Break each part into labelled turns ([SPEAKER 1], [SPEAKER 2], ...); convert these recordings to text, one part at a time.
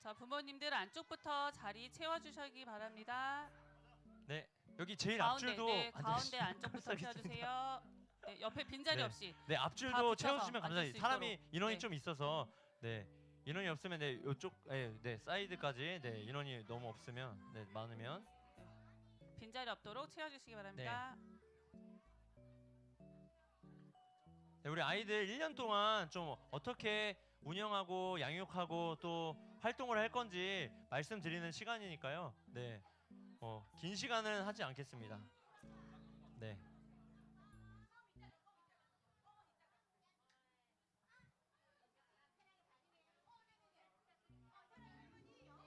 [SPEAKER 1] 자, 부모님들 안쪽부터 자리 채워주시기 바랍니다.
[SPEAKER 2] 네, 여기 제일
[SPEAKER 1] 가운데,
[SPEAKER 2] 앞줄도
[SPEAKER 1] 네, 가운데
[SPEAKER 2] 앉아주시면
[SPEAKER 1] 안쪽부터
[SPEAKER 2] 감사하겠습니다.
[SPEAKER 1] 채워주세요. 네, 옆에 빈자리
[SPEAKER 2] 네.
[SPEAKER 1] 없이.
[SPEAKER 2] 네,
[SPEAKER 1] 다
[SPEAKER 2] 앞줄도
[SPEAKER 1] 붙여서
[SPEAKER 2] 채워주시면
[SPEAKER 1] 앉을 수
[SPEAKER 2] 감사합니다. 사람이
[SPEAKER 1] 있도록.
[SPEAKER 2] 인원이
[SPEAKER 1] 네.
[SPEAKER 2] 좀 있어서 네, 인원이 없으면 네, 요쪽 네, 사이드까지 네, 인원이 너무 없으면 네, 많으면
[SPEAKER 1] 빈자리 없도록 채워주시기 바랍니다.
[SPEAKER 2] 네, 우리 아이들 1년 동안 좀 어떻게 운영하고 양육하고 또 활동을 할 건지 말씀드리는 시간이니까요. 네, 긴 시간은 하지 않겠습니다. 네.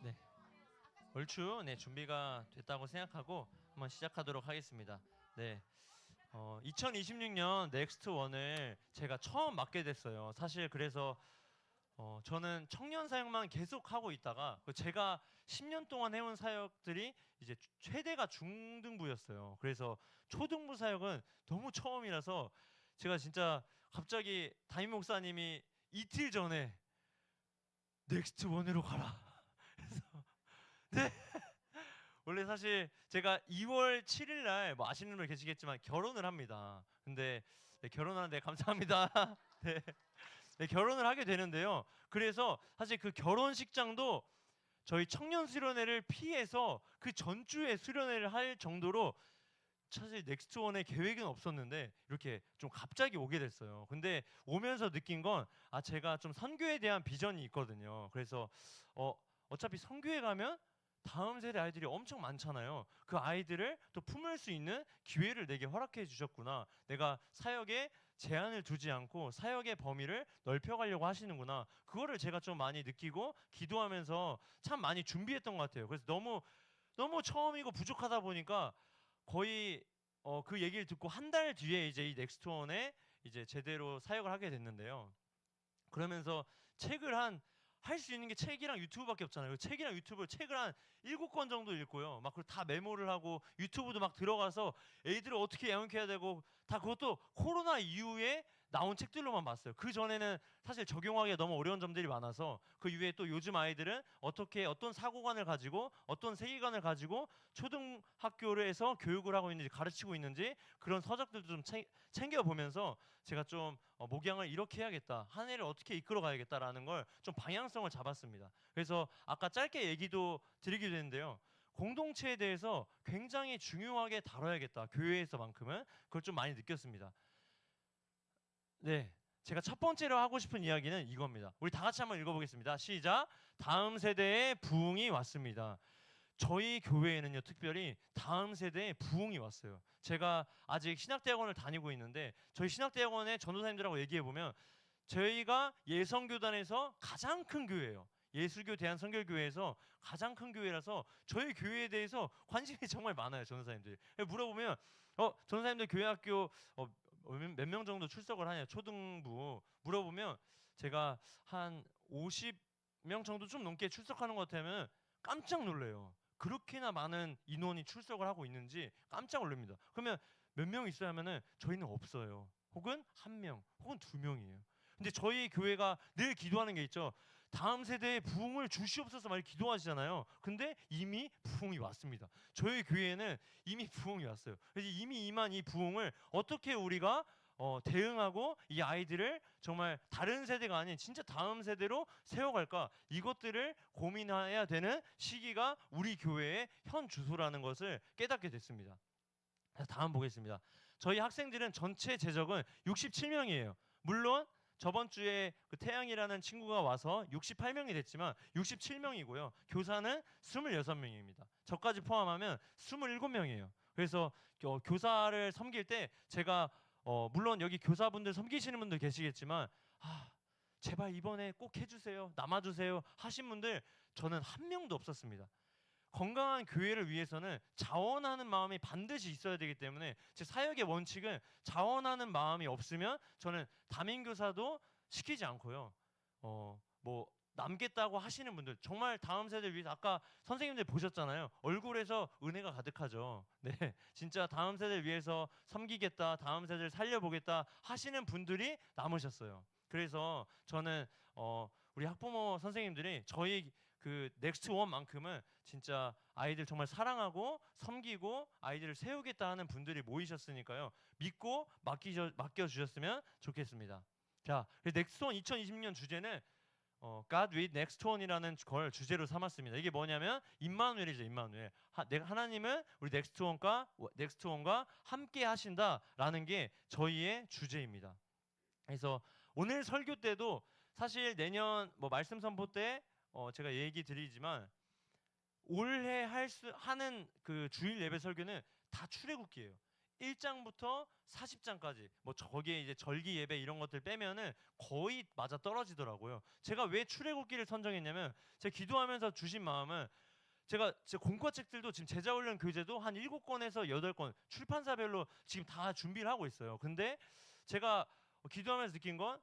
[SPEAKER 2] 네. 얼추 네, 준비가 됐다고 생각하고 한번 시작하도록 하겠습니다. 네. 2026년 넥스트 원을 제가 처음 맡게 됐어요. 사실 그래서 저는 청년 사역만 계속 하고 있다가 제가 10년 동안 해온 사역들이 이제 최대가 중등부였어요. 그래서 초등부 사역은 너무 처음이라서 제가 진짜 갑자기 담임 목사님이 이틀 전에 넥스트 원으로 가라. 그래서 네. 원래 사실 제가 2월 7일 날 뭐 아시는 분 계시겠지만 결혼을 합니다. 근데 네, 결혼하는데 감사합니다. 네. 네, 결혼을 하게 되는데요. 그래서 사실 그 결혼식장도 저희 청년 수련회를 피해서 그 전주에 수련회를 할 정도로 사실 넥스트원의 계획은 없었는데 이렇게 좀 갑자기 오게 됐어요. 근데 오면서 느낀 건 제가 좀 선교에 대한 비전이 있거든요. 그래서 어차피 선교에 가면 다음 세대 아이들이 엄청 많잖아요. 그 아이들을 또 품을 수 있는 기회를 내게 허락해 주셨구나. 내가 사역에 제한을 두지 않고 사역의 범위를 넓혀가려고 하시는구나. 그거를 제가 좀 많이 느끼고 기도하면서 참 많이 준비했던 것 같아요. 그래서 너무 처음이고 부족하다 보니까 거의 그 얘기를 듣고 한 달 뒤에 이제 이 넥스트원에 이제 제대로 사역을 하게 됐는데요. 그러면서 책을 할 수 있는 게 책이랑 유튜브밖에 없잖아요. 책이랑 유튜브 책을 한 7권 정도 읽고요. 막 그걸 다 메모를 하고 유튜브도 막 들어가서 애들을 어떻게 양육해야 되고 다 그것도 코로나 이후에 나온 책들로만 봤어요. 그 전에는 사실 적용하기가 너무 어려운 점들이 많아서 그 이후에 또 요즘 아이들은 어떻게 어떤 사고관을 가지고 어떤 세계관을 가지고 초등학교에서 교육을 하고 있는지 가르치고 있는지 그런 서적들도 좀 챙겨보면서 제가 좀 목양을 이렇게 해야겠다. 한 해를 어떻게 이끌어 가야겠다라는 걸 좀 방향성을 잡았습니다. 그래서 아까 짧게 얘기도 드리기도 했는데요. 공동체에 대해서 굉장히 중요하게 다뤄야겠다. 교회에서만큼은 그걸 좀 많이 느꼈습니다. 네, 제가 첫 번째로 하고 싶은 이야기는 이겁니다. 우리 다 같이 한번 읽어보겠습니다. 시작. 다음 세대의 부흥이 왔습니다. 저희 교회에는요, 특별히 다음 세대의 부흥이 왔어요. 제가 아직 신학대학원을 다니고 있는데 저희 신학대학원의 전도사님들하고 얘기해보면 저희가 예성교단에서 가장 큰 교회예요. 예수교 대한선결교회에서 가장 큰 교회라서 저희 교회에 대해서 관심이 정말 많아요. 전도사님들이 물어보면 전도사님들 교회학교 몇 명 정도 출석을 하냐, 초등부 물어보면 제가 한 50명 정도 좀 넘게 출석하는 것 같으면 깜짝 놀래요. 그렇게나 많은 인원이 출석을 하고 있는지 깜짝 놀랍니다. 그러면 몇 명 있어야 하면은 저희는 없어요. 혹은 한 명, 혹은 두 명이에요. 근데 저희 교회가 늘 기도하는 게 있죠. 다음 세대에 부흥을 주시옵소서 많이 기도하시잖아요. 근데 이미 부흥이 왔습니다. 저희 교회에는 이미 부흥이 왔어요. 그래서 이미 임한 이 부흥을 어떻게 우리가 대응하고 이 아이들을 정말 다른 세대가 아닌 진짜 다음 세대로 세워갈까, 이것들을 고민해야 되는 시기가 우리 교회의 현 주소라는 것을 깨닫게 됐습니다. 다음 보겠습니다. 저희 학생들은 전체 재적은 67명이에요. 물론 저번 주에 그 태양이라는 친구가 와서 68명이 됐지만 67명이고요. 교사는 26명입니다. 저까지 포함하면 27명이에요. 그래서 교사를 섬길 때 제가 물론 여기 교사분들 섬기시는 분들 계시겠지만 제발 이번에 꼭 해주세요, 남아주세요 하신 분들 저는 한 명도 없었습니다. 건강한 교회를 위해서는 자원하는 마음이 반드시 있어야 되기 때문에 제 사역의 원칙은 자원하는 마음이 없으면 저는 담임교사도 시키지 않고요. 뭐 남겠다고 하시는 분들 정말 다음 세대를 위해서 아까 선생님들 보셨잖아요. 얼굴에서 은혜가 가득하죠. 네, 진짜 다음 세대를 위해서 섬기겠다, 다음 세대를 살려보겠다 하시는 분들이 남으셨어요. 그래서 저는 우리 학부모 선생님들이 저희 그 넥스트 원만큼은 진짜 아이들 정말 사랑하고 섬기고 아이들을 세우겠다 하는 분들이 모이셨으니까요. 믿고 맡겨주셨으면 좋겠습니다. 자, 넥스트 원 2026년 주제는 God with Next One이라는 걸 주제로 삼았습니다. 이게 뭐냐면 임마누엘이죠, 임마누엘. 하나님은 우리 넥스트원과 함께 하신다라는 게 저희의 주제입니다. 그래서 오늘 설교 때도 사실 내년 뭐 말씀 선포 때 제가 얘기 드리지만 올해 하는 그 주일 예배 설교는 다 출애굽기예요. 1장부터 40장까지 뭐 저게 이제 절기 예배 이런 것들 빼면은 거의 맞아 떨어지더라고요. 제가 왜 출애굽기를 선정했냐면 제가 기도하면서 주신 마음은 제가 제 공과책들도 지금 제자훈련 교재도 한 7권에서 8권 출판사별로 지금 다 준비를 하고 있어요. 근데 제가 기도하면서 느낀 건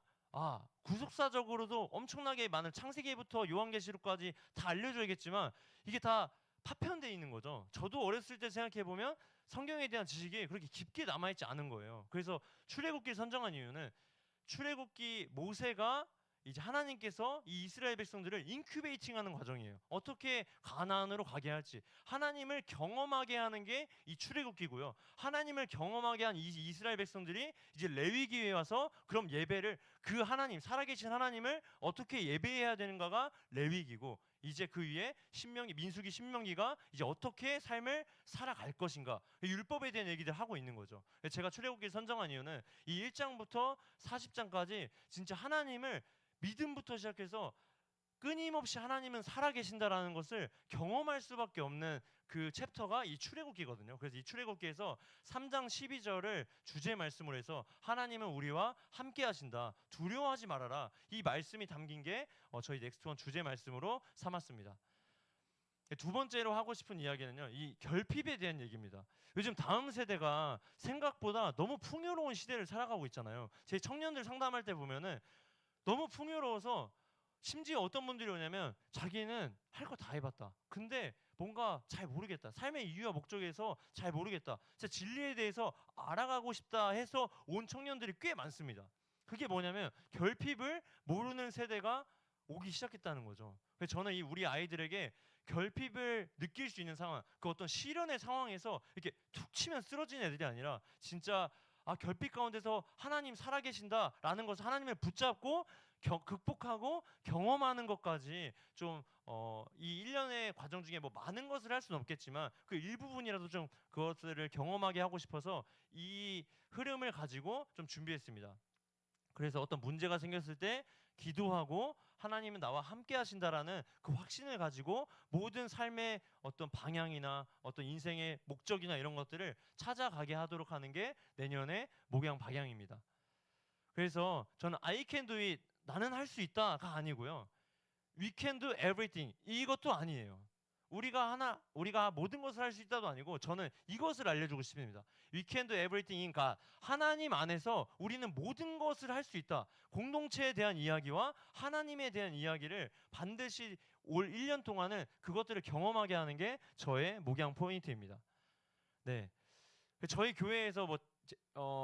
[SPEAKER 2] 구속사적으로도 엄청나게 많은 창세기부터 요한계시록까지 다 알려줘야겠지만 이게 다 파편돼 있는 거죠. 저도 어렸을 때 생각해 보면 성경에 대한 지식이 그렇게 깊게 남아있지 않은 거예요. 그래서 출애굽기를 선정한 이유는 출애굽기 모세가 이제 하나님께서 이 이스라엘 백성들을 인큐베이팅하는 과정이에요. 어떻게 가나안으로 가게 할지 하나님을 경험하게 하는 게 이 출애굽기고요. 하나님을 경험하게 한 이 이스라엘 백성들이 이제 레위기에 와서 그럼 예배를 그 하나님 살아계신 하나님을 어떻게 예배해야 되는가가 레위기고 이제 그 위에 민수기 신명기가 이제 어떻게 삶을 살아갈 것인가 율법에 대한 얘기들 하고 있는 거죠. 제가 출애굽기를 선정한 이유는 이 1장부터 40장까지 진짜 하나님을 믿음부터 시작해서 끊임없이 하나님은 살아계신다라는 것을 경험할 수밖에 없는 그 챕터가 이 출애굽기거든요. 그래서 이 출애굽기에서 3장 12절을 주제 말씀으로 해서 하나님은 우리와 함께 하신다. 두려워하지 말아라. 이 말씀이 담긴 게 저희 넥스트원 주제 말씀으로 삼았습니다. 두 번째로 하고 싶은 이야기는요. 이 결핍에 대한 얘기입니다. 요즘 다음 세대가 생각보다 너무 풍요로운 시대를 살아가고 있잖아요. 제 청년들 상담할 때 보면은 너무 풍요로워서 심지어 어떤 분들이 오냐면 자기는 할 거 다 해봤다. 근데 뭔가 잘 모르겠다. 삶의 이유와 목적에서 잘 모르겠다. 진짜 진리에 대해서 알아가고 싶다 해서 온 청년들이 꽤 많습니다. 그게 뭐냐면 결핍을 모르는 세대가 오기 시작했다는 거죠. 그래서 저는 우리 아이들에게 결핍을 느낄 수 있는 상황, 그 어떤 시련의 상황에서 이렇게 툭 치면 쓰러지는 애들이 아니라 진짜 결핍 가운데서 하나님 살아계신다라는 것을 하나님을 붙잡고 극복하고 경험하는 것까지 좀 이 1년의 과정 중에 뭐 많은 것을 할 수는 없겠지만 그 일부분이라도 좀 그것들을 경험하게 하고 싶어서 이 흐름을 가지고 좀 준비했습니다. 그래서 어떤 문제가 생겼을 때 기도하고 하나님은 나와 함께 하신다라는 그 확신을 가지고 모든 삶의 어떤 방향이나 어떤 인생의 목적이나 이런 것들을 찾아가게 하도록 하는 게 내년의 목양 방향입니다. 그래서 저는 I can do it, 나는 할 수 있다가 아니고요. We can do everything, 이것도 아니에요. 우리가 모든 것을 할 수 있다도 아니고 저는 이것을 알려주고 싶습니다. We can do everything in God. 하나님 안에서 우리는 모든 것을 할 수 있다. 공동체에 대한 이야기와 하나님에 대한 이야기를 반드시 올 1년 동안은 그것들을 경험하게 하는 게 저의 목양 포인트입니다. 네, 저희 교회에서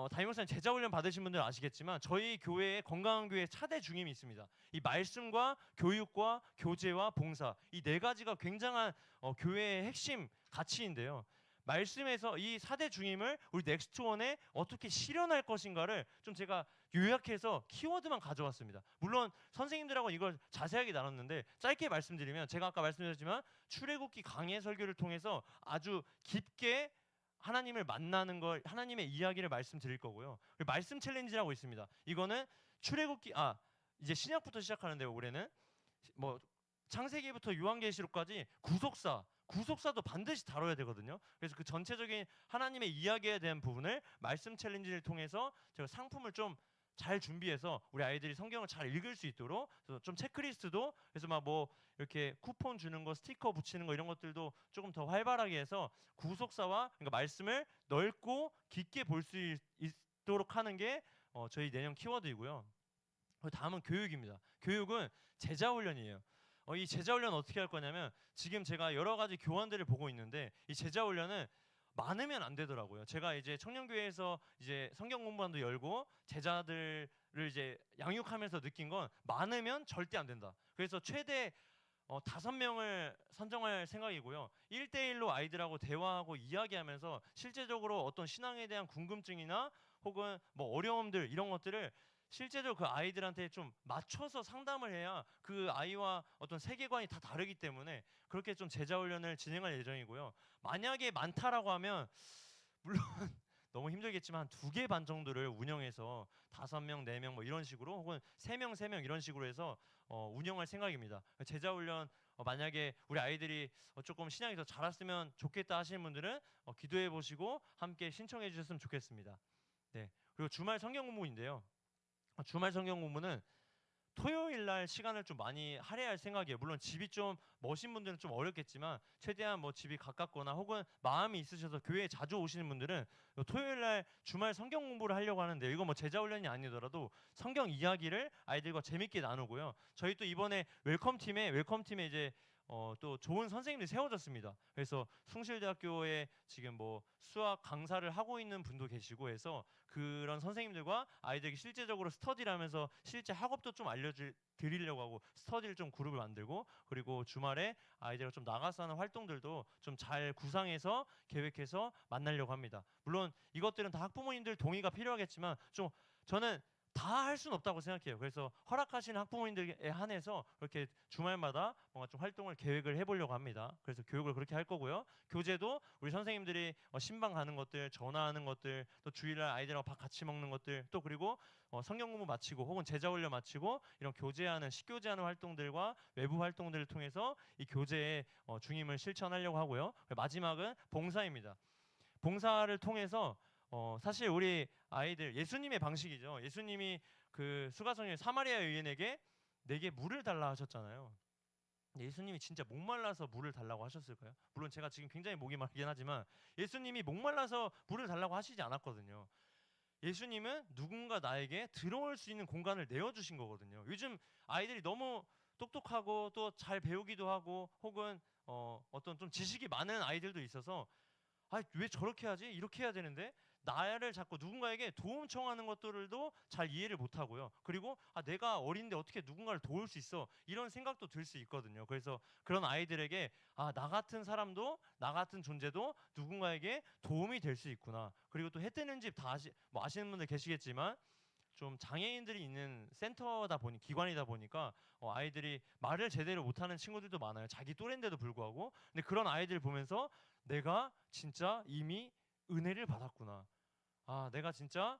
[SPEAKER 2] 담임 목사님 제자 훈련 받으신 분들 아시겠지만 저희 교회에 건강한 교회 차대 중임이 있습니다. 이 말씀과 교육과 교제와 봉사 이 네 가지가 굉장한 교회의 핵심 가치인데요. 말씀에서 이 4대 중임을 우리 넥스트원에 어떻게 실현할 것인가를 좀 제가 요약해서 키워드만 가져왔습니다. 물론 선생님들하고 이걸 자세하게 나눴는데 짧게 말씀드리면 제가 아까 말씀드렸지만 출애굽기 강해 설교를 통해서 아주 깊게 하나님을 만나는 걸 하나님의 이야기를 말씀드릴 거고요. 말씀 챌린지라고 있습니다. 이거는 출애굽기 이제 신약부터 시작하는데요. 올해는 뭐 창세기부터 요한계시록까지 구속사도 반드시 다뤄야 되거든요. 그래서 그 전체적인 하나님의 이야기에 대한 부분을 말씀 챌린지를 통해서 제가 상품을 좀 잘 준비해서 우리 아이들이 성경을 잘 읽을 수 있도록 좀 체크리스트도 그래서 이렇게 쿠폰 주는 거, 스티커 붙이는 거 이런 것들도 조금 더 활발하게 해서 구속사와 그러니까 말씀을 넓고 깊게 볼 수 있도록 하는 게 저희 내년 키워드이고요. 다음은 교육입니다. 교육은 제자 훈련이에요. 이 제자 훈련 어떻게 할 거냐면 지금 제가 여러 가지 교환들을 보고 있는데 이 제자 훈련은 많으면 안 되더라고요. 제가 이제 청년교회에서 이제 성경 공부반도 열고 제자들을 이제 양육하면서 느낀 건 많으면 절대 안 된다. 그래서 최대 5명을 선정할 생각이고요. 1대1로 아이들하고 대화하고 이야기하면서 실제적으로 어떤 신앙에 대한 궁금증이나 혹은 뭐 어려움들 이런 것들을 실제로 그 아이들한테 좀 맞춰서 상담을 해야 그 아이와 어떤 세계관이 다 다르기 때문에 그렇게 좀 제자 훈련을 진행할 예정이고요. 만약에 많다라고 하면 물론 너무 힘들겠지만 한 2개 반 정도를 운영해서 5명, 4명 뭐 이런 식으로 혹은 3명, 3명 이런 식으로 해서 운영할 생각입니다. 제자 훈련 만약에 우리 아이들이 조금 신앙이 더 자랐으면 좋겠다 하시는 분들은 기도해 보시고 함께 신청해 주셨으면 좋겠습니다. 네. 그리고 주말 성경 공부인데요. 주말 성경 공부는 토요일 날 시간을 좀 많이 할애할 생각이에요. 물론 집이 좀 머신 분들은 좀 어렵겠지만 최대한 뭐 집이 가깝거나 혹은 마음이 있으셔서 교회에 자주 오시는 분들은 토요일 날 주말 성경 공부를 하려고 하는데 이거 뭐 제자 훈련이 아니더라도 성경 이야기를 아이들과 재밌게 나누고요. 저희 또 이번에 웰컴팀에 이제 또 좋은 선생님들이 세워졌습니다. 그래서 숭실대학교에 지금 뭐 수학 강사를 하고 있는 분도 계시고 해서 그런 선생님들과 아이들에게 실제적으로 스터디를 하면서 실제 학업도 좀 드리려고 하고 스터디를 좀 그룹을 만들고 그리고 주말에 아이들과 좀 나가서 하는 활동들도 좀 잘 구상해서 계획해서 만나려고 합니다. 물론 이것들은 다 학부모님들 동의가 필요하겠지만 좀 저는 다 할 수는 없다고 생각해요. 그래서 허락하시는 학부모님들에 한해서 그렇게 주말마다 뭔가 좀 활동을 계획을 해보려고 합니다. 그래서 교육을 그렇게 할 거고요. 교재도 우리 선생님들이 신방 가는 것들, 전화하는 것들, 또 주일날 아이들하고 밥 같이 먹는 것들, 또 그리고 성경 공부 마치고 혹은 제자 훈련 마치고 이런 교제하는 식교제하는 활동들과 외부 활동들을 통해서 이 교재의 중임을 실천하려고 하고요. 마지막은 봉사입니다. 봉사를 통해서 사실 우리 아이들 예수님의 방식이죠. 예수님이 그 수가성의 사마리아 여인에게 내게 물을 달라 하셨잖아요. 예수님이 진짜 목말라서 물을 달라고 하셨을까요? 물론 제가 지금 굉장히 목이 마르긴 하지만 예수님이 목말라서 물을 달라고 하시지 않았거든요. 예수님은 누군가 나에게 들어올 수 있는 공간을 내어주신 거거든요. 요즘 아이들이 너무 똑똑하고 또 잘 배우기도 하고 혹은 어떤 좀 지식이 많은 아이들도 있어서 왜 저렇게 하지? 이렇게 해야 되는데 나를 자꾸 누군가에게 도움 청하는 것들도 잘 이해를 못하고요. 그리고 내가 어린데 어떻게 누군가를 도울 수 있어? 이런 생각도 들 수 있거든요. 그래서 그런 아이들에게 나 같은 사람도 나 같은 존재도 누군가에게 도움이 될 수 있구나. 그리고 또 해 뜨는 집 다 아시는 분들 계시겠지만 좀 장애인들이 있는 센터다 보니 기관이다 보니까 아이들이 말을 제대로 못하는 친구들도 많아요. 자기 또래인데도 불구하고. 근데 그런 아이들 보면서 내가 진짜 이미 은혜를 받았구나. 내가 진짜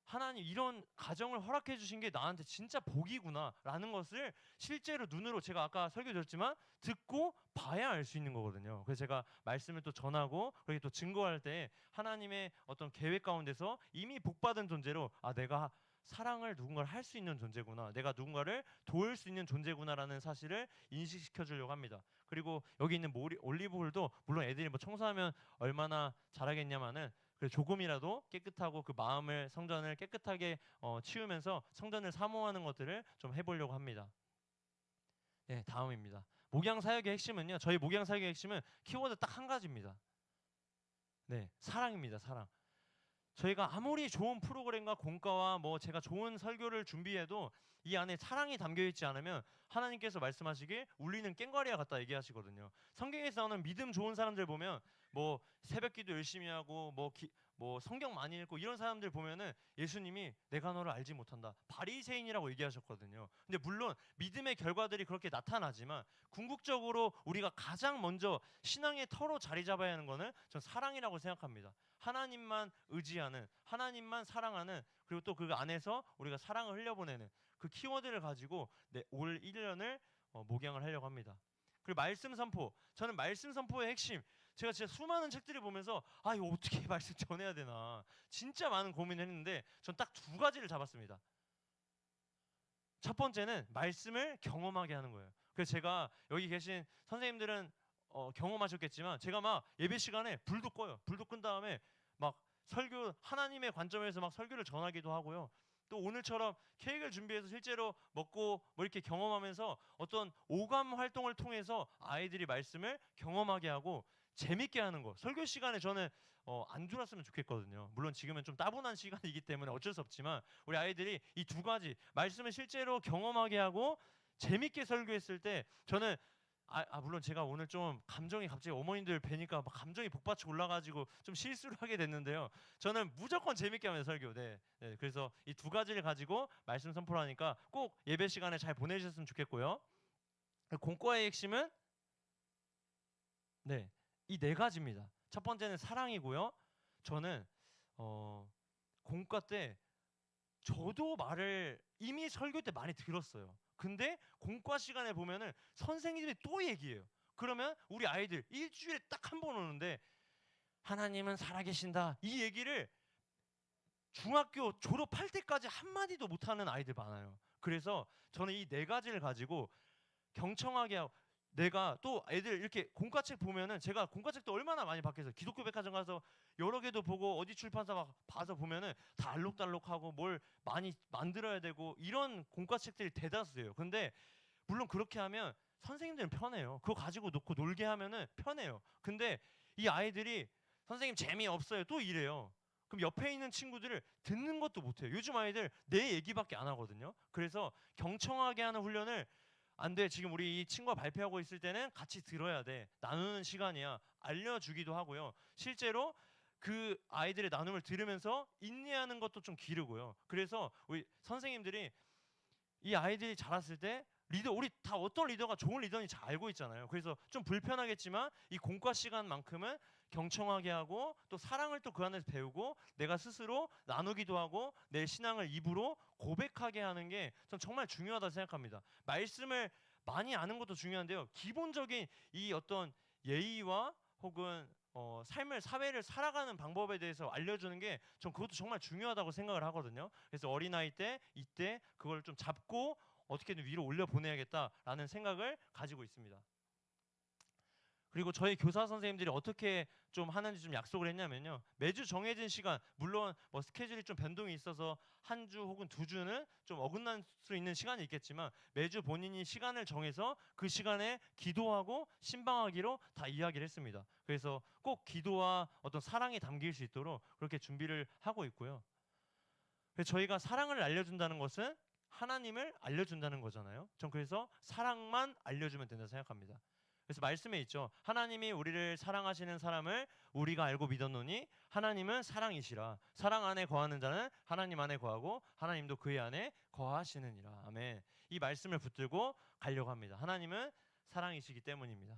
[SPEAKER 2] 하나님 이런 가정을 허락해 주신 게 나한테 진짜 복이구나라는 것을 실제로 눈으로 제가 아까 설교드렸지만 듣고 봐야 알 수 있는 거거든요. 그래서 제가 말씀을 또 전하고 그렇게 또 증거할 때 하나님의 어떤 계획 가운데서 이미 복받은 존재로 내가 사랑을 누군가를 할 수 있는 존재구나. 내가 누군가를 도울 수 있는 존재구나라는 사실을 인식시켜 주려고 합니다. 그리고 여기 있는 올리브홀도 물론 애들이 뭐 청소하면 얼마나 잘하겠냐마는 조금이라도 깨끗하고 그 마음을 성전을 깨끗하게 치우면서 성전을 사모하는 것들을 좀 해보려고 합니다. 네, 다음입니다. 목양 사역의 핵심은요. 저희 목양 사역의 핵심은 키워드 딱 한 가지입니다. 네, 사랑입니다. 사랑. 저희가 아무리 좋은 프로그램과 공과와 뭐 제가 좋은 설교를 준비해도 이 안에 사랑이 담겨 있지 않으면 하나님께서 말씀하시길 울리는 꽹과리와 같다 얘기하시거든요. 성경에서 나오는 믿음 좋은 사람들 보면 뭐 새벽기도 열심히 하고 뭐 성경 많이 읽고 이런 사람들 보면은 예수님이 내가 너를 알지 못한다 바리새인이라고 얘기하셨거든요. 근데 물론 믿음의 결과들이 그렇게 나타나지만 궁극적으로 우리가 가장 먼저 신앙의 터로 자리 잡아야 하는 거는 전 사랑이라고 생각합니다. 하나님만 의지하는, 하나님만 사랑하는, 그리고 또 그 안에서 우리가 사랑을 흘려보내는 그 키워드를 가지고 올 1년을 목양을 하려고 합니다. 그리고 말씀 선포. 저는 말씀 선포의 핵심. 제가 진짜 수많은 책들을 보면서 이거 어떻게 말씀 전해야 되나 진짜 많은 고민을 했는데 전 딱 2가지를 잡았습니다. 첫 번째는 말씀을 경험하게 하는 거예요. 그래서 제가 여기 계신 선생님들은 경험하셨겠지만 제가 막 예배 시간에 불도 꺼요. 불도 끈 다음에 막 설교 하나님의 관점에서 막 설교를 전하기도 하고요. 또 오늘처럼 케이크를 준비해서 실제로 먹고 뭐 이렇게 경험하면서 어떤 오감 활동을 통해서 아이들이 말씀을 경험하게 하고 재밌게 하는 거. 설교 시간에 저는 안 졸았으면 좋겠거든요. 물론 지금은 좀 따분한 시간이기 때문에 어쩔 수 없지만 우리 아이들이 이 2가지 말씀을 실제로 경험하게 하고 재밌게 설교했을 때 저는 물론 제가 오늘 좀 감정이 갑자기 어머님들 뵈니까 막 감정이 복받쳐 올라가지고 좀 실수를 하게 됐는데요. 저는 무조건 재밌게 하면 설교. 네. 그래서 이 두 가지를 가지고 말씀 선포하니까 꼭 예배 시간에 잘 보내주셨으면 좋겠고요. 공과의 핵심은 네, 이 네 가지입니다. 첫 번째는 사랑이고요. 저는 공과 때 저도 말을 이미 설교 때 많이 들었어요. 근데 공과 시간에 보면은 선생님이 또 얘기해요. 그러면 우리 아이들 일주일에 딱 한 번 오는데 하나님은 살아계신다 이 얘기를 중학교 졸업할 때까지 한마디도 못하는 아이들 많아요. 그래서 저는 이 네 가지를 가지고 경청하게 하고, 내가 또 애들 이렇게 공과책 보면은 제가 공과책도 얼마나 많이 받겠어요. 기독교 백화점 가서 여러 개도 보고 어디 출판사 막 봐서 보면은 다 알록달록하고 뭘 많이 만들어야 되고 이런 공과책들이 대다수예요. 근데 물론 그렇게 하면 선생님들은 편해요. 그거 가지고 놓고 놀게 하면은 편해요. 근데 이 아이들이 선생님 재미없어요 또 이래요. 그럼 옆에 있는 친구들을 듣는 것도 못해요. 요즘 아이들 내 얘기밖에 안 하거든요. 그래서 경청하게 하는 훈련을 안 돼. 지금 우리 이 친구가 발표하고 있을 때는 같이 들어야 돼. 나누는 시간이야. 알려주기도 하고요. 실제로 그 아이들의 나눔을 들으면서 인내하는 것도 좀 기르고요. 그래서 우리 선생님들이 이 아이들이 자랐을 때 리더, 우리 다 어떤 리더가 좋은 리더인지 잘 알고 있잖아요. 그래서 좀 불편하겠지만 이 공과 시간만큼은 경청하게 하고 또 사랑을 또 그 안에서 배우고 내가 스스로 나누기도 하고 내 신앙을 입으로 고백하게 하는 게 전 정말 중요하다 생각합니다. 말씀을 많이 아는 것도 중요한데요. 기본적인 이 어떤 예의와 혹은 삶을 사회를 살아가는 방법에 대해서 알려주는 게 전 그것도 정말 중요하다고 생각을 하거든요. 그래서 어린아이 때 이때 그걸 좀 잡고 어떻게든 위로 올려 보내야겠다라는 생각을 가지고 있습니다. 그리고 저희 교사 선생님들이 어떻게 좀 하는지 좀 약속을 했냐면요. 매주 정해진 시간, 물론 뭐 스케줄이 좀 변동이 있어서 한 주 혹은 두 주는 좀 어긋날 수 있는 시간이 있겠지만 매주 본인이 시간을 정해서 그 시간에 기도하고 신방하기로 다 이야기를 했습니다. 그래서 꼭 기도와 어떤 사랑이 담길 수 있도록 그렇게 준비를 하고 있고요. 그래서 저희가 사랑을 알려준다는 것은 하나님을 알려준다는 거잖아요. 전 그래서 사랑만 알려주면 된다 생각합니다. 그래서 말씀에 있죠. 하나님이 우리를 사랑하시는 사람을 우리가 알고 믿었노니 하나님은 사랑이시라. 사랑 안에 거하는 자는 하나님 안에 거하고 하나님도 그의 안에 거하시느니라. 아멘. 이 말씀을 붙들고 가려고 합니다. 하나님은 사랑이시기 때문입니다.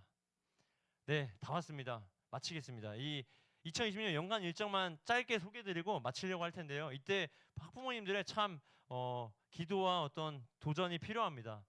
[SPEAKER 2] 네, 다 왔습니다. 마치겠습니다. 이 2020년 연간 일정만 짧게 소개드리고 마치려고 할 텐데요. 이때 학부모님들의 참 기도와 어떤 도전이 필요합니다.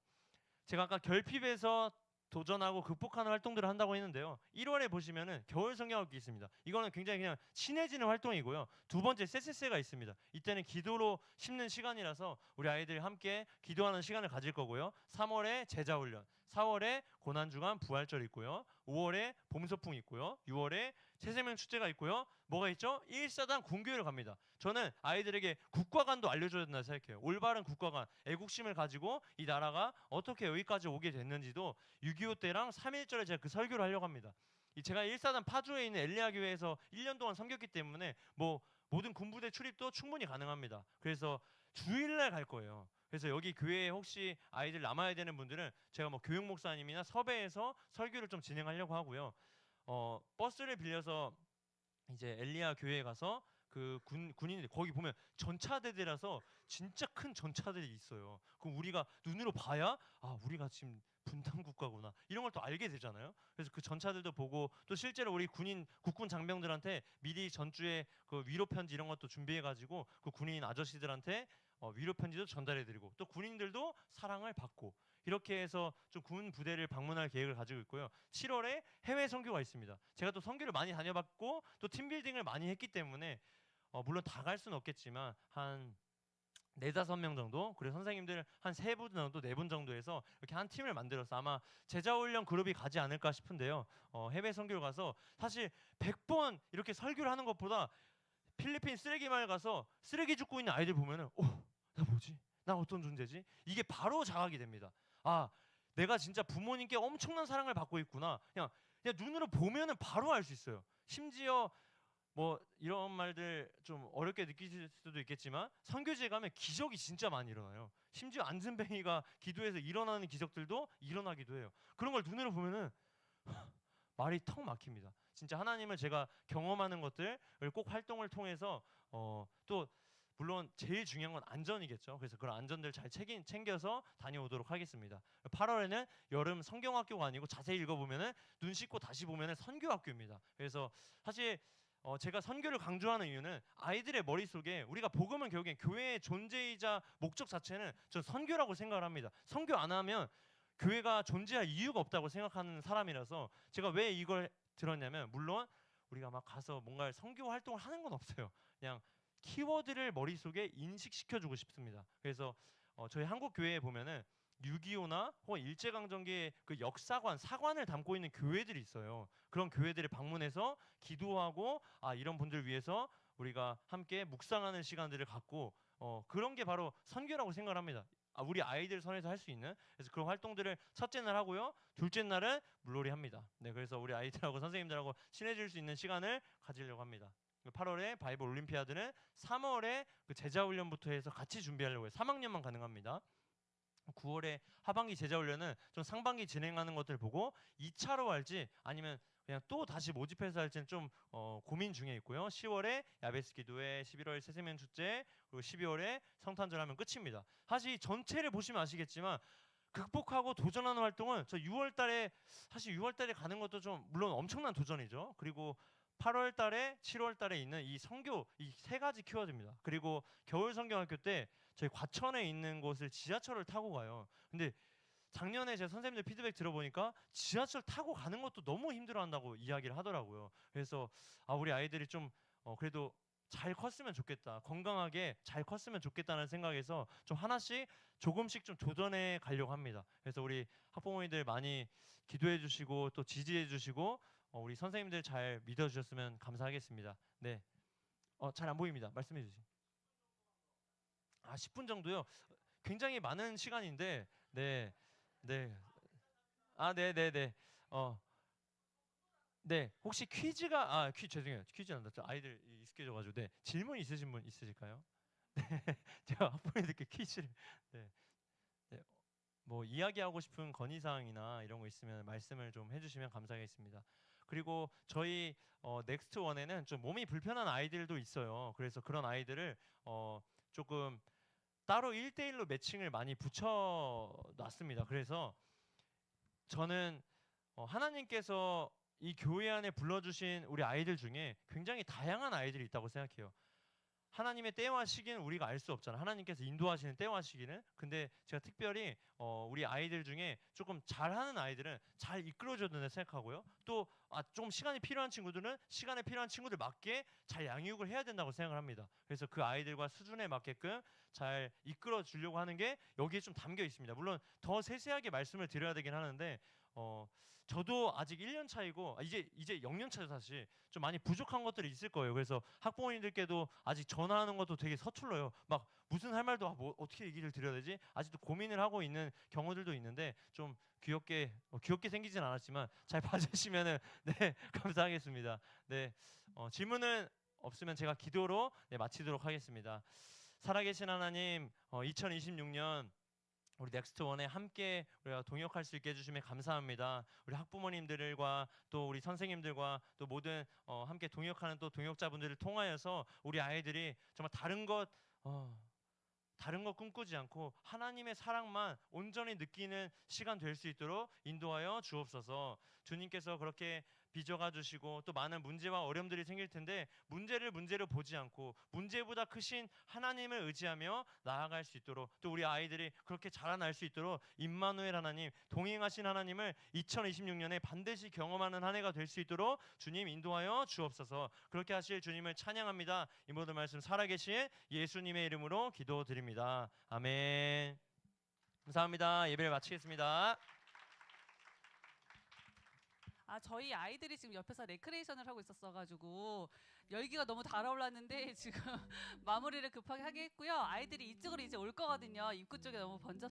[SPEAKER 2] 제가 아까 결핍에서 도전하고 극복하는 활동들을 한다고 했는데요. 1월에 보시면은 겨울 성경학기 있습니다. 이거는 굉장히 그냥 친해지는 활동이고요. 두 번째 세세세가 있습니다. 이때는 기도로 심는 시간이라서 우리 아이들이 함께 기도하는 시간을 가질 거고요. 3월에 제자훈련, 4월에 고난주간 부활절 있고요. 5월에 봄소풍 있고요. 6월에 새생명 축제가 있고요. 뭐가 있죠? 1사단 군교회를 갑니다. 저는 아이들에게 국가관도 알려줘야 된다 생각해요. 올바른 국가관, 애국심을 가지고 이 나라가 어떻게 여기까지 오게 됐는지도 6.25 때랑 3.1절에 제가 그 설교를 하려고 합니다. 제가 1사단 파주에 있는 엘리야 교회에서 1년 동안 섬겼기 때문에 뭐 모든 군부대 출입도 충분히 가능합니다. 그래서 주일날 갈 거예요. 그래서 여기 교회에 혹시 아이들 남아야 되는 분들은 제가 뭐 교육 목사님이나 섭외해서 설교를 좀 진행하려고 하고요. 버스를 빌려서 이제 엘리야 교회에 가서 그 군인들 거기 보면 전차대대라서 진짜 큰 전차들이 있어요. 그럼 우리가 눈으로 봐야 우리가 지금 분단 국가구나 이런 걸 또 알게 되잖아요. 그래서 그 전차들도 보고 또 실제로 우리 국군 장병들한테 미리 전주에 그 위로 편지 이런 것도 준비해가지고 그 군인 아저씨들한테 위로 편지도 전달해드리고 또 군인들도 사랑을 받고 이렇게 해서 좀 군 부대를 방문할 계획을 가지고 있고요. 7월에 해외 선교가 있습니다. 제가 또 선교를 많이 다녀봤고 또 팀빌딩을 많이 했기 때문에 물론 다 갈 수는 없겠지만 한 4-5명 정도, 그리고 선생님들 한 3분 정도, 4분 정도 해서 이렇게 한 팀을 만들어서 아마 제자훈련 그룹이 가지 않을까 싶은데요. 해외 선교를 가서 사실 100번 이렇게 설교를 하는 것보다 필리핀 쓰레기 마을 가서 쓰레기 줍고 있는 아이들 보면은 나 뭐지? 나 어떤 존재지? 이게 바로 자각이 됩니다. 내가 진짜 부모님께 엄청난 사랑을 받고 있구나. 그냥 눈으로 보면은 바로 알 수 있어요. 심지어 뭐 이런 말들 좀 어렵게 느끼실 수도 있겠지만 선교지에 가면 기적이 진짜 많이 일어나요. 심지어 안전뱅이가 기도해서 일어나는 기적들도 일어나기도 해요. 그런 걸 눈으로 보면은 말이 턱 막힙니다. 진짜 하나님을 제가 경험하는 것들을 꼭 활동을 통해서 또 물론 제일 중요한 건 안전이겠죠. 그래서 그런 안전들 잘 챙겨서 다녀오도록 하겠습니다. 8월에는 여름 성경학교가 아니고 자세히 읽어보면은 눈 씻고 다시 보면은 선교학교입니다. 그래서 사실 제가 선교를 강조하는 이유는 아이들의 머릿속에 우리가 복음은 결국엔 교회의 존재이자 목적 자체는 저 선교라고 생각을 합니다. 선교 안 하면 교회가 존재할 이유가 없다고 생각하는 사람이라서 제가 왜 이걸 들었냐면 물론 우리가 막 가서 뭔가 선교 활동을 하는 건 없어요. 그냥 키워드를 머릿속에 인식시켜주고 싶습니다. 그래서 저희 한국 교회에 보면은 6.25나 혹은 일제강점기의 그 역사관, 사관을 담고 있는 교회들이 있어요. 그런 교회들을 방문해서 기도하고 이런 분들 위해서 우리가 함께 묵상하는 시간들을 갖고 그런 게 바로 선교라고 생각을 합니다. 우리 아이들 선에서 할 수 있는 그래서 그런 활동들을 첫째 날 하고요. 둘째 날은 물놀이 합니다. 네, 그래서 우리 아이들하고 선생님들하고 친해질 수 있는 시간을 가지려고 합니다. 8월에 바이블 올림피아드는 3월에 그 제자훈련부터 해서 같이 준비하려고 해요. 3학년만 가능합니다. 9월에 하반기 제자훈련은 좀 상반기 진행하는 것들 보고 2차로 할지 아니면 그냥 또 다시 모집해서 할지는 좀 고민 중에 있고요. 10월에 야베스 기도회, 11월 새세면 축제, 그리고 12월에 성탄절 하면 끝입니다. 사실 전체를 보시면 아시겠지만 극복하고 도전하는 활동은 저 6월 달에 사실 6월 달에 가는 것도 좀 물론 엄청난 도전이죠. 그리고 8월 달에 7월 달에 있는 이 선교 이 세 가지 키워드입니다. 그리고 겨울 성경학교 때 저희 과천에 있는 곳을 지하철을 타고 가요. 근데 작년에 제 선생님들 피드백 들어보니까 지하철 타고 가는 것도 너무 힘들어한다고 이야기를 하더라고요. 그래서 우리 아이들이 좀 그래도 잘 컸으면 좋겠다, 건강하게 잘 컸으면 좋겠다는 생각에서 좀 하나씩 조금씩 좀 도전해 가려고 합니다. 그래서 우리 학부모님들 많이 기도해 주시고 또 지지해 주시고 우리 선생님들 잘 믿어 주셨으면 감사하겠습니다. 네, 잘 안 보입니다. 말씀해 주세요. 10분 정도요. 굉장히 많은 시간인데, 네, 네, 네, 네, 네. 네, 혹시 퀴즈가 죄송해요. 퀴즈 안 났죠. 아이들 익숙해져가지고 네, 질문 있으신 분 있으실까요? 네, 제가 학부모님들께 퀴즈를 네, 네, 뭐 이야기하고 싶은 건의사항이나 이런 거 있으면 말씀을 좀 해주시면 감사하겠습니다. 그리고 저희 넥스트 원에는 좀 몸이 불편한 아이들도 있어요. 그래서 그런 아이들을 조금 따로 1대1로 매칭을 많이 붙여놨습니다. 그래서 저는 하나님께서 이 교회 안에 불러주신 우리 아이들 중에 굉장히 다양한 아이들이 있다고 생각해요. 하나님의 때와 시기는 우리가 알 수 없잖아. 하나님께서 인도하시는 때와 시기는. 근데 제가 특별히 우리 아이들 중에 조금 잘하는 아이들은 잘 이끌어줘야 된다 생각하고요. 또 좀 시간이 필요한 친구들은 시간에 필요한 친구들 맞게 잘 양육을 해야 된다고 생각을 합니다. 그래서 그 아이들과 수준에 맞게끔 잘 이끌어 주려고 하는 게 여기에 좀 담겨 있습니다. 물론 더 세세하게 말씀을 드려야 되긴 하는데 저도 아직 1년 차이고 이제 0년 차죠. 사실 좀 많이 부족한 것들이 있을 거예요. 그래서 학부모님들께도 아직 전화하는 것도 되게 서툴러요. 막 무슨 할 말도 뭐 어떻게 얘기를 드려야 되지? 아직도 고민을 하고 있는 경우들도 있는데 좀 귀엽게 생기진 않았지만 잘 봐주시면은 네 감사하겠습니다. 네 질문은 없으면 제가 기도로 마치도록 하겠습니다. 살아계신 하나님 2026년 우리 넥스트 원에 함께 우리가 동역할 수 있게 해주시면 감사합니다. 우리 학부모님들과 또 우리 선생님들과 또 모든 함께 동역하는 또 동역자분들을 통하여서 우리 아이들이 정말 다른 것 꿈꾸지 않고 하나님의 사랑만 온전히 느끼는 시간 될 수 있도록 인도하여 주옵소서. 주님께서 그렇게 빚어가 주시고 또 많은 문제와 어려움들이 생길 텐데 문제를 문제로 보지 않고 문제보다 크신 하나님을 의지하며 나아갈 수 있도록 또 우리 아이들이 그렇게 자라날 수 있도록 임마누엘 하나님, 동행하신 하나님을 2026년에 반드시 경험하는 한 해가 될 수 있도록 주님 인도하여 주옵소서. 그렇게 하실 주님을 찬양합니다. 이 모든 말씀 살아계신 예수님의 이름으로 기도드립니다. 아멘. 감사합니다. 예배를 마치겠습니다.
[SPEAKER 1] 저희 아이들이 지금 옆에서 레크레이션을 하고 있었어가지고 열기가 너무 달아올랐는데 지금 마무리를 급하게 하게 했고요. 아이들이 이쪽으로 이제 올 거거든요. 입구 쪽에 너무 번져